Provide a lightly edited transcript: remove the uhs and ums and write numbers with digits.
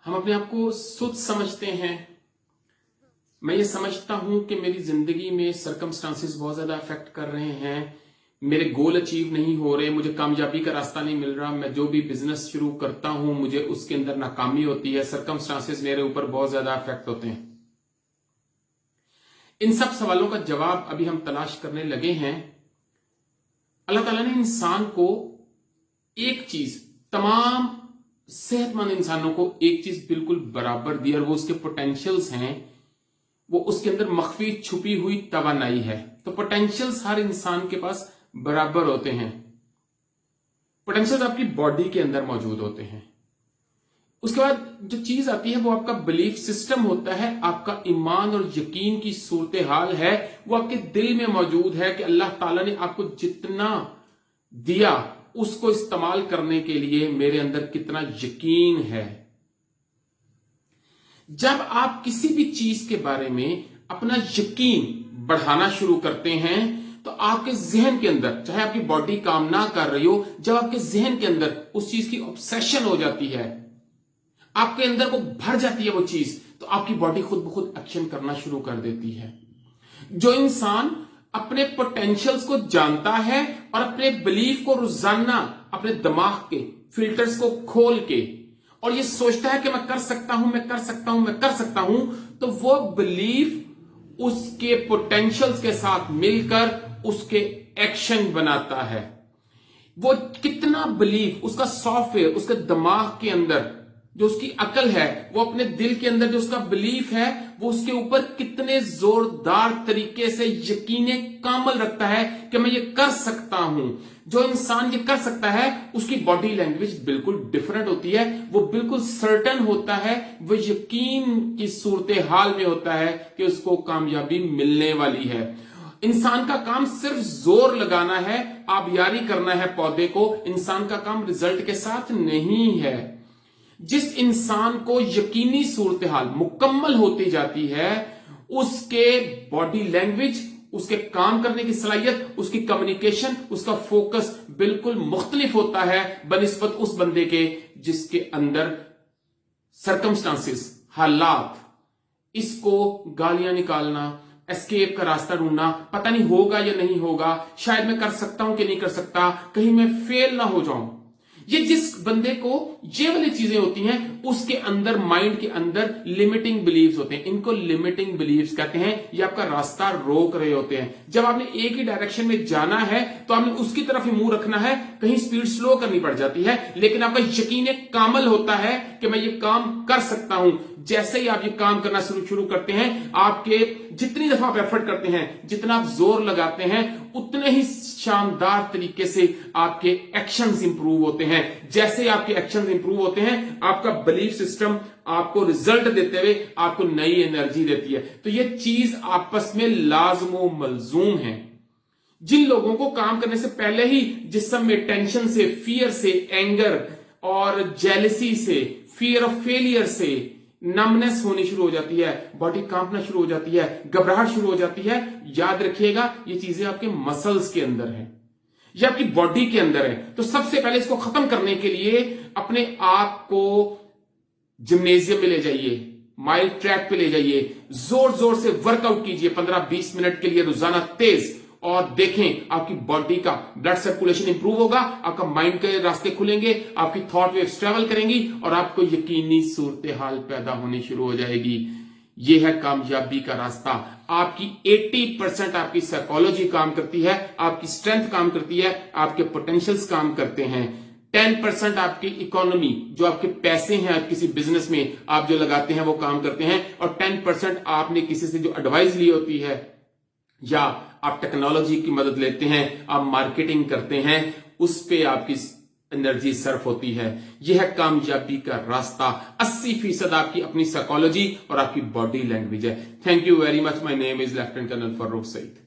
हम अपने आप को सुध समझते हैं। मैं ये समझता हूं कि मेरी जिंदगी में सरकमस्टांसेस बहुत ज्यादा अफेक्ट कर रहे हैं, मेरे गोल अचीव नहीं हो रहे, मुझे कामयाबी का रास्ता नहीं मिल रहा, मैं जो भी बिजनेस शुरू करता हूं मुझे उसके अंदर नाकामी होती है, सरकमस्टांसेस मेरे ऊपर बहुत ज्यादा अफेक्ट होते हैं। इन सब सवालों का जवाब अभी हम तलाश करने लगे हैं। अल्लाह ताला ने इंसान को एक चीज, तमाम सेहतमंद इंसानों को एक चीज बिल्कुल बराबर दी, और वो उसके पोटेंशियल्स हैं, वो उसके अंदर मख्फी छुपी हुई तवानाई है। तो पोटेंशियल्स हर इंसान के पास बराबर होते हैं। पोटेंशियल्स आपकी बॉडी के अंदर मौजूद होते हैं। उसके बाद जो चीज आती है वो आपका बिलीफ सिस्टम होता है, आपका ईमान और यकीन की सूरत हाल है, वो आपके दिल में मौजूद है कि अल्लाह ताला ने आपको जितना दिया उसको इस्तेमाल करने के लिए मेरे अंदर कितना यकीन है। जब आप किसी भी चीज के बारे में अपना यकीन बढ़ाना शुरू करते हैं तो आपके जहन के अंदर, चाहे आपकी बॉडी काम ना कर रही हो, जब आपके जहन के अंदर उस चीज की ऑब्सेशन हो जाती है, आपके अंदर को भर जाती है वो चीज, तो आपकी बॉडी खुद ब खुद एक्शन करना शुरू कर देती है। जो इंसान अपने पोटेंशियल्स को जानता है और अपने बिलीफ को रोजाना अपने दिमाग के फिल्टर्स को खोल के और ये सोचता है कि मैं कर सकता हूं, मैं कर सकता हूं, मैं कर सकता हूं, तो वो बिलीफ उसके पोटेंशियल्स के साथ मिलकर उसके एक्शन बनाता है। वो कितना बिलीफ, उसका सॉफ्टवेयर, उसके दिमाग के अंदर जो उसकी अकल है, वो अपने दिल के अंदर जो उसका बिलीफ है, वो उसके ऊपर कितने जोरदार तरीके से यकीन कामल रखता है कि मैं ये कर सकता हूं। जो इंसान ये कर सकता है उसकी बॉडी लैंग्वेज बिल्कुल डिफरेंट होती है, वो बिल्कुल सर्टन होता है, वो यकीन की सूरत हाल में होता है कि उसको कामयाबी मिलने वाली है। इंसान का काम सिर्फ जोर लगाना है, आबियारी करना है पौधे को, इंसान का काम रिजल्ट के साथ नहीं है। जिस इंसान को यकीनी सूरत हाल मुकम्मल होती जाती है, उसके बॉडी लैंग्वेज, उसके काम करने की सलाहियत, उसकी कम्युनिकेशन, उसका फोकस बिल्कुल मुख्तलिफ होता है बनिस्बत उस बंदे के जिसके अंदर सरकमस्टांसेस, हालात, इसको गालियां निकालना, एस्केप का रास्ता ढूंढना, पता नहीं होगा या नहीं होगा, शायद मैं कर सकता हूं कि नहीं कर सकता, कहीं मैं फेल ना हो जाऊं। ये जिस बंदे को ये वाली चीजें होती हैं, उसके अंदर, माइंड के अंदर लिमिटिंग बिलीव्स होते हैं। इनको लिमिटिंग बिलीव्स कहते हैं। ये आपका रास्ता रोक रहे होते हैं। जब आपने एक ही डायरेक्शन में जाना है तो आपने उसकी तरफ ही मुंह रखना है, कहीं स्पीड स्लो करनी पड़ जाती है, लेकिन आपका यकीन कामल होता है कि मैं ये काम कर सकता हूं। जैसे ही आप ये काम करना शुरू करते हैं, आपके जितनी दफा आप एफर्ट करते हैं, जितना आप जोर लगाते हैं, उतने ही शानदार तरीके से आपके एक्शंस इंप्रूव होते हैं। जैसे आपके एक्शंस इंप्रूव होते हैं, आपका बिलीफ सिस्टम आपको रिजल्ट देते हुए आपको नई एनर्जी देती है। तो ये चीज आपस में लाजमो मलजूम है। जिन लोगों को काम करने से पहले ही जिस्म में टेंशन से, फियर से, एंगर और जेलसी से, फियर ऑफ फेलियर से नमनेस होनी शुरू हो जाती है, बॉडी कांपना शुरू हो जाती है, घबराहट शुरू हो जाती है, याद रखिएगा ये चीजें आपके मसल्स के अंदर है, ये आपकी बॉडी के अंदर है। तो सबसे पहले इसको खत्म करने के लिए अपने आप को जिम्नेजियम में ले जाइए, माइल ट्रैक पे ले जाइए, जोर जोर से वर्कआउट कीजिए 15-20 मिनट के लिए रोजाना तेज, और देखें आपकी बॉडी का ब्लड सर्कुलेशन इंप्रूव होगा, आपका माइंड के रास्ते खुलेंगे, आपकी थॉट वेव्स ट्रेवल करेंगी और आपको यकीनी सूरत हाल पैदा होनी शुरू हो जाएगी। यह है कामयाबी का रास्ता। आपकी 80% आपकी साइकोलॉजी काम करती है, आपकी स्ट्रेंथ काम करती है, आपके पोटेंशियल्स काम करते हैं। 10% आपकी इकोनॉमी, जो आपके पैसे हैं किसी बिजनेस में आप जो लगाते हैं वो काम करते हैं, और 10% आपने किसी से जो एडवाइस ली होती है या आप टेक्नोलॉजी की मदद लेते हैं, आप मार्केटिंग करते हैं, उस पे आपकी एनर्जी सर्फ होती है। यह है कामयाबी का रास्ता। 80% आपकी अपनी साइकोलॉजी और आपकी बॉडी लैंग्वेज है। Thank you very much. My name is lieutenant colonel Farrukh Saeed.